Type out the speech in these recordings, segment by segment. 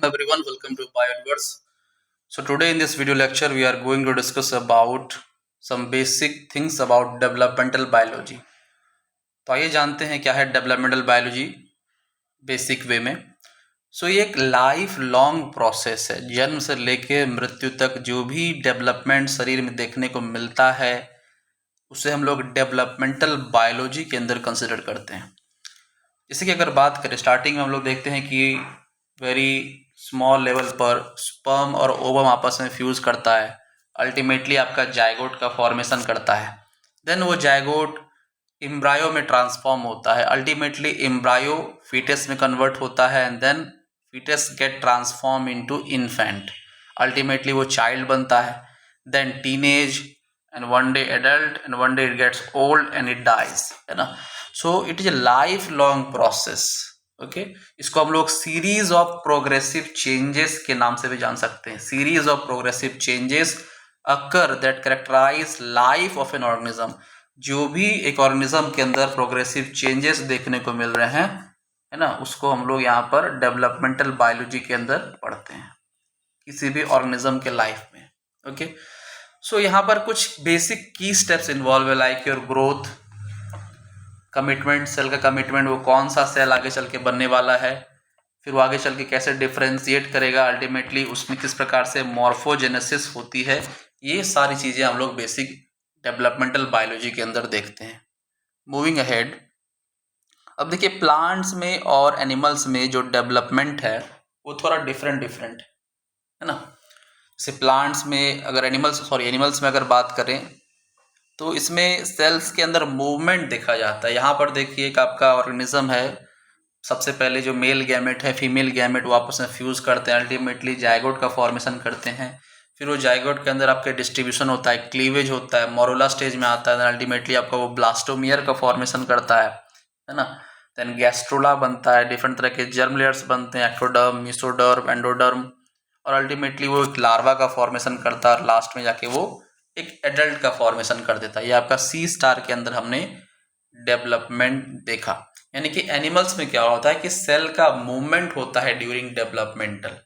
Everyone, welcome to Bioverse. So today in this video lecture we are going to discuss about some basic things about developmental biology. तो आइए जानते हैं क्या है developmental biology basic way में। ये एक लाइफ लॉन्ग प्रोसेस है। जन्म से लेके मृत्यु तक जो भी डेवलपमेंट शरीर में देखने को मिलता है उसे हम लोग डेवलपमेंटल बायोलॉजी के अंदर कंसिडर करते हैं। जैसे कि अगर बात करें स्टार्टिंग में हम लोग देखते हैं कि वेरी स्मॉल लेवल पर स्पर्म और ओवम आपस में फ्यूज करता है, अल्टीमेटली आपका जायगोट का फॉर्मेशन करता है। देन वो जायगोट एम्ब्रायो में ट्रांसफॉर्म होता है, अल्टीमेटली एम्ब्रायो फीटस में कन्वर्ट होता है and then foetus get transform into infant, ultimately वो चाइल्ड बनता है, then teenage and one day adult and one day it gets old and it dies, है ना। So it is a lifelong process. Okay, इसको हम लोग series of progressive changes के नाम से भी जान सकते हैं। Series of progressive changes occur that characterise life of an organism. जो भी एक ऑर्गेनिज्म के अंदर प्रोग्रेसिव चेंजेस देखने को मिल रहे हैं, है ना, उसको हम लोग यहाँ पर डेवलपमेंटल बायोलॉजी के अंदर पढ़ते हैं किसी भी ऑर्गेनिज्म के लाइफ में। ओके, सो यहाँ पर कुछ बेसिक की स्टेप्स इन्वॉल्व है, like your growth, commitment, cell का कमिटमेंट, वो कौन सा सेल आगे चल के बनने वाला है, फिर वो आगे चल के कैसे डिफ्रेंशिएट करेगा, अल्टीमेटली उसमें किस प्रकार से मॉर्फोजेनेसिस होती है, ये सारी चीज़ें हम लोग बेसिक डेवलपमेंटल बायोलॉजी के अंदर देखते हैं। मूविंग अहेड, अब देखिए प्लांट्स में और एनिमल्स में जो डेवलपमेंट है वो थोड़ा डिफरेंट है ना। जैसे प्लांट्स में अगर एनिमल्स में अगर बात करें तो इसमें सेल्स के अंदर मूवमेंट देखा जाता है। यहाँ पर देखिए एक आपका ऑर्गेनिज्म है, सबसे पहले जो मेल गैमेट है फीमेल गैमेट वो आपस में फ्यूज करते हैं, अल्टीमेटली जायगोट का फॉर्मेशन करते हैं। फिर वो जायगोट के अंदर आपके डिस्ट्रीब्यूशन होता है, क्लीवेज होता है, मोरोला स्टेज में आता है, अल्टीमेटली आपका वो ब्लास्टोमियर का फॉर्मेशन करता है ना। देन गैस्ट्रोला बनता है, डिफरेंट तरह के जर्म लेयर्स बनते हैं, एक्टोडर्म, मेसोडर्म, एंडोडर्म, और अल्टीमेटली वो एक लार्वा का फॉर्मेशन करता है और लास्ट में जाके वो एक एडल्ट का फॉर्मेशन कर देता है। ये आपका सी स्टार के अंदर हमने डेवलपमेंट देखा। यानी कि एनिमल्स में क्या होता है कि सेल का मूवमेंट होता है ड्यूरिंग डेवलपमेंटल,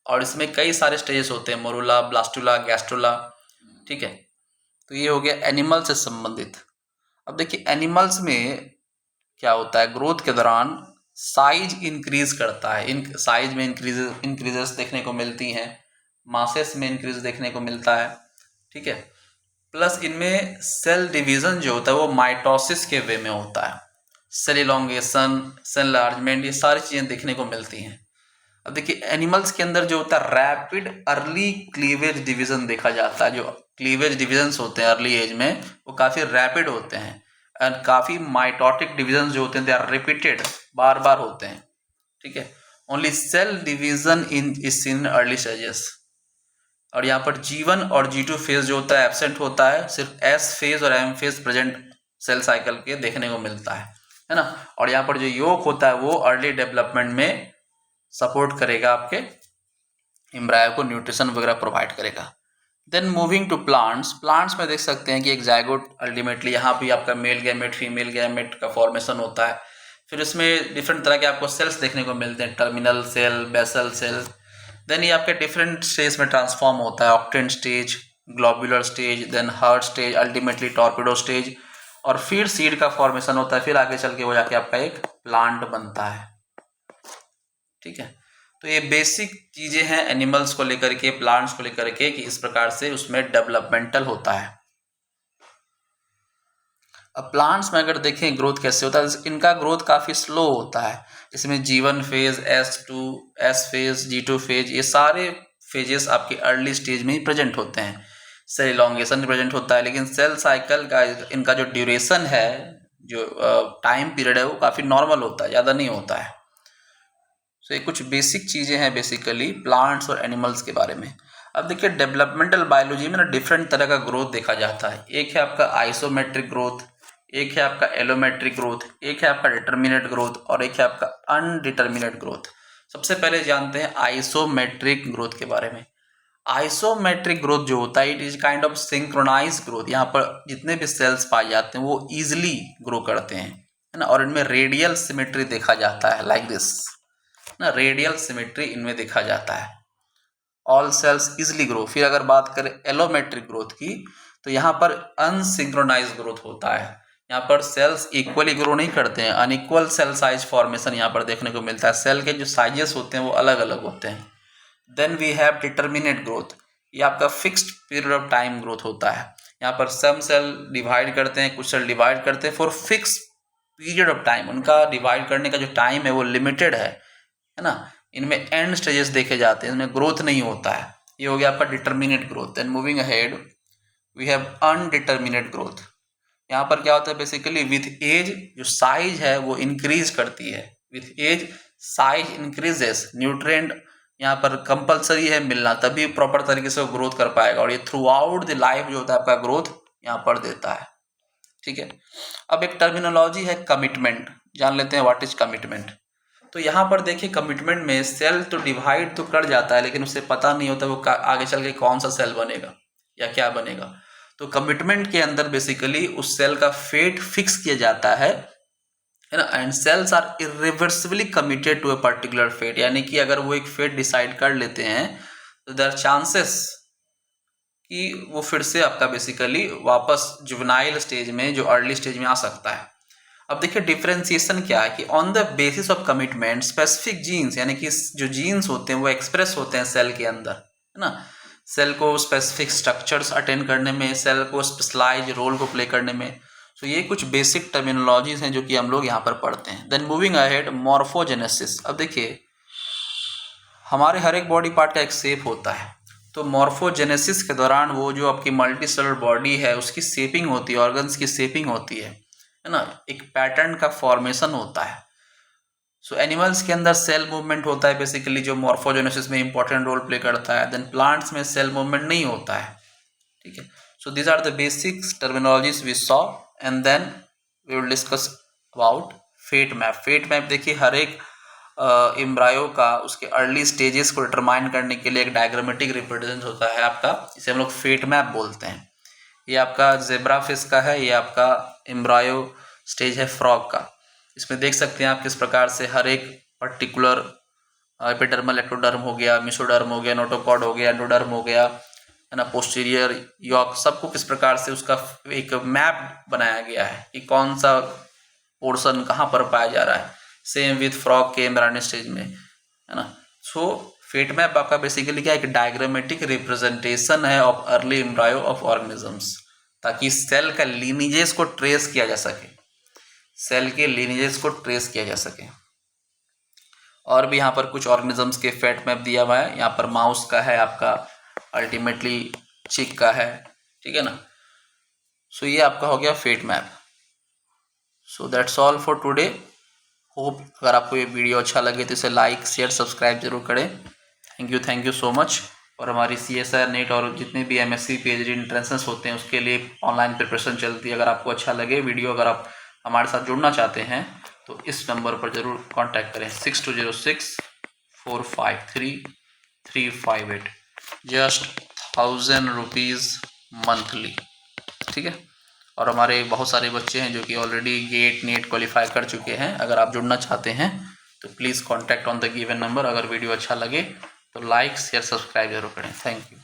और इसमें कई सारे स्टेजेस होते हैं, मोरुला, ब्लास्टुला, गैस्ट्रोला, ठीक है। तो ये हो गया एनिमल से संबंधित। अब देखिए एनिमल्स में क्या होता है, ग्रोथ के दौरान साइज इंक्रीज करता है, इन साइज में इंक्रीजेस देखने को मिलती हैं, मासेस में इंक्रीज देखने को मिलता है, ठीक है। प्लस इनमें सेल डिवीजन जो होता है वो माइटोसिस के वे में होता है, सेल इलोंगेशन, सेल लार्जमेंट, ये सारी चीज़ें देखने को मिलती हैं। अब देखिए एनिमल्स के अंदर जो होता है रैपिड अर्ली क्लीवेज डिवीजन देखा जाता है। जो क्लीवेज डिविजन्स होते हैं अर्ली एज में वो काफ़ी रैपिड होते हैं, एंड काफ़ी माइटोटिक डिविजन जो होते हैं दे आर रिपीटेड, बार बार होते हैं, ठीक है। Only cell division in is seen early stages. और यहाँ पर G1 और G2 फेज जो होता है एब्सेंट होता है, सिर्फ S फेज और M phase present cell cycle के देखने को मिलता है ना। और यहाँ पर जो योग होता है वो अर्ली डेवलपमेंट में सपोर्ट करेगा, आपके एम्ब्रायो को न्यूट्रिशन वगैरह प्रोवाइड करेगा। देन मूविंग टू प्लांट्स में देख सकते हैं कि एक जायगोट, अल्टीमेटली यहाँ भी आपका मेल गैमेट फीमेल गैमेट का फॉर्मेशन होता है। फिर इसमें डिफरेंट तरह के आपको सेल्स देखने को मिलते हैं, terminal cell, basal cell. Then ये आपके डिफरेंट स्टेज में ट्रांसफॉर्म होता है, octant stage, globular stage, then heart stage, ultimately torpedo stage, और फिर सीड का फॉर्मेशन होता है, फिर आगे चल के वो जाके आपका एक प्लांट बनता है, ठीक है। तो ये बेसिक चीज़ें हैं एनिमल्स को लेकर के, प्लांट्स को लेकर के, कि इस प्रकार से उसमें डेवलपमेंटल होता है। अब प्लांट्स में अगर देखें ग्रोथ कैसे होता है, इनका ग्रोथ काफ़ी स्लो होता है। इसमें G1 phase, S phase, G2 phase, ये सारे फेजेस आपके अर्ली स्टेज में ही प्रेजेंट होते हैं। सेल इलोंगेशन प्रेजेंट होता है, लेकिन सेल साइकिल का इनका जो ड्यूरेशन है, जो टाइम पीरियड है, वो काफ़ी नॉर्मल होता है, ज़्यादा नहीं होता है। तो ये कुछ बेसिक चीज़ें हैं बेसिकली प्लांट्स और एनिमल्स के बारे में। अब देखिए डेवलपमेंटल बायोलॉजी में ना डिफरेंट तरह का ग्रोथ देखा जाता है। एक है आपका आइसोमेट्रिक ग्रोथ, एक है आपका एलोमेट्रिक ग्रोथ, एक है आपका डिटर्मिनेट ग्रोथ, और एक है आपका अनडिटर्मिनेट ग्रोथ। सबसे पहले जानते हैं आइसोमेट्रिक ग्रोथ के बारे में। आइसोमेट्रिक ग्रोथ जो होता है it is kind of synchronise growth. यहाँ पर जितने भी सेल्स पाए जाते हैं वो ईजिली ग्रो करते हैं, है ना, और इनमें रेडियल सिमेट्री देखा जाता है, लाइक दिस, ना, रेडियल सिमेट्री इनमें देखा जाता है। All cells easily grow. फिर अगर बात करें एलोमेट्रिक ग्रोथ की, तो यहाँ पर अनसिंक्रोनाइज ग्रोथ होता है। यहाँ पर सेल्स इक्वली ग्रो नहीं करते हैं, अनइक्वल सेल साइज फॉर्मेशन यहाँ पर देखने को मिलता है। सेल के जो साइजेस होते हैं वो अलग अलग होते हैं। Then we have determinate growth, ये आपका fixed period of time growth होता है। यहाँ पर सम सेल डिवाइड करते हैं, कुछ सेल डिवाइड करते हैं for fix period of time, उनका डिवाइड करने का जो टाइम है वो लिमिटेड है ना। इनमें एंड स्टेजेस देखे जाते हैं, इनमें ग्रोथ नहीं होता है। ये हो गया आपका determinate growth. Then moving ahead we have indeterminate growth. यहाँ पर क्या होता है बेसिकली, विथ एज जो साइज है वो इंक्रीज करती है। With age size increases, nutrient यहाँ पर कंपलसरी है मिलना, तभी प्रॉपर तरीके से वो ग्रोथ कर पाएगा। और ये थ्रू आउट द लाइफ जो होता है आपका ग्रोथ यहाँ पर देता है। ठीक है, अब एक टर्मिनोलॉजी है कमिटमेंट, जान लेते हैं व्हाट इज कमिटमेंट। तो यहाँ पर देखिए कमिटमेंट में सेल तो डिवाइड तो कर जाता है, लेकिन उसे पता नहीं होता वो आगे चल के कौन सा सेल बनेगा या क्या बनेगा। तो कमिटमेंट के अंदर बेसिकली उस सेल का फेट फिक्स किया जाता है ना, and cells are irreversibly committed to a particular fate. यानी कि अगर वो एक फेट डिसाइड कर लेते हैं तो देयर चांसेस कि वो फिर से आपका बेसिकली वापस जुवेनाइल स्टेज में, जो अर्ली स्टेज में आ सकता है। अब देखिए डिफरेंशिएशन क्या है कि on the basis of commitment specific jeans, यानी कि जो जीन्स होते हैं वो एक्सप्रेस होते हैं सेल के अंदर, है ना। सेल को स्पेसिफिक स्ट्रक्चर्स अटेंड करने में, सेल को स्पेशलाइज रोल को प्ले करने में। तो ये कुछ बेसिक टर्मिनोलॉजीज हैं जो कि हम लोग यहाँ पर पढ़ते हैं। Then moving ahead morphogenesis. अब देखिए हमारे हर एक बॉडी पार्ट का एक शेप होता है, तो मॉर्फोजेनेसिस के दौरान वो जो आपकी मल्टी सेलुलर बॉडी है उसकी शेपिंग होती है, ऑर्गन्स की शेपिंग होती है ना, एक पैटर्न का फॉर्मेशन होता है। सो एनिमल्स के अंदर सेल मूवमेंट होता है बेसिकली, जो मॉर्फोजेनेसिस में इंपॉर्टेंट रोल प्ले करता है। देन प्लांट्स में सेल मूवमेंट नहीं होता है। ठीक है, so these are the basic terminologies we saw, and then we will discuss about fate map. Fate map देखिए हर एक एम्ब्रायो का उसके अर्ली स्टेजेस को डिटरमाइन करने के लिए एक डायग्रामेटिक रिप्रेजेंट होता है आपका, इसे हम लोग फेट मैप बोलते हैं। ये आपका जेब्रा फिश का है, ये आपका एम्ब्रायो स्टेज है फ्रॉग का। इसमें देख सकते हैं आप किस प्रकार से हर एक पर्टिकुलर एपिडर्मल एक्टोडर्म हो गया, मेसोडर्म हो गया, नोटोकॉड हो गया, एंडोडर्म हो गया, है ना, पोस्टीरियर यॉक, सबको किस प्रकार से उसका एक मैप बनाया गया है कि कौन सा पोर्शन कहाँ पर पाया जा रहा है। सेम विथ फ्रॉग के एम्ब्रायनिक स्टेज में, है ना। सो फेट मैप आपका बेसिकली क्या, एक डायग्रामेटिक रिप्रेजेंटेशन है of early embryo of organisms, ताकि सेल का लीनिजेस को ट्रेस किया जा सके, सेल के लीनिजेस को ट्रेस किया जा सके। और भी यहाँ पर कुछ ऑर्गेनिजम्स के फेट मैप दिया हुआ है, यहाँ पर माउस का है आपका, अल्टीमेटली चिक का है, ठीक है ना। सो ये आपका हो गया fate map. So that's all for today. Hope अगर आपको ये वीडियो अच्छा लगे तो इसे लाइक शेयर सब्सक्राइब जरूर करें। Thank you so much. और हमारी CSIR नेट और जितने भी MSc PhD एंट्रेंसेस होते हैं उसके लिए ऑनलाइन प्रिपरेशन चलती है। अगर आपको अच्छा लगे वीडियो, अगर आप हमारे साथ जुड़ना चाहते हैं तो इस नंबर पर ज़रूर कांटेक्ट करें, 6206-453-358, जस्ट 1000 रुपीज़ मंथली। ठीक है, और हमारे बहुत सारे बच्चे हैं जो कि ऑलरेडी गेट नेट क्वालिफाई कर चुके हैं। अगर आप जुड़ना चाहते हैं तो please contact on the given number. अगर वीडियो अच्छा लगे तो लाइक शेयर सब्सक्राइब जरूर करें। Thank you.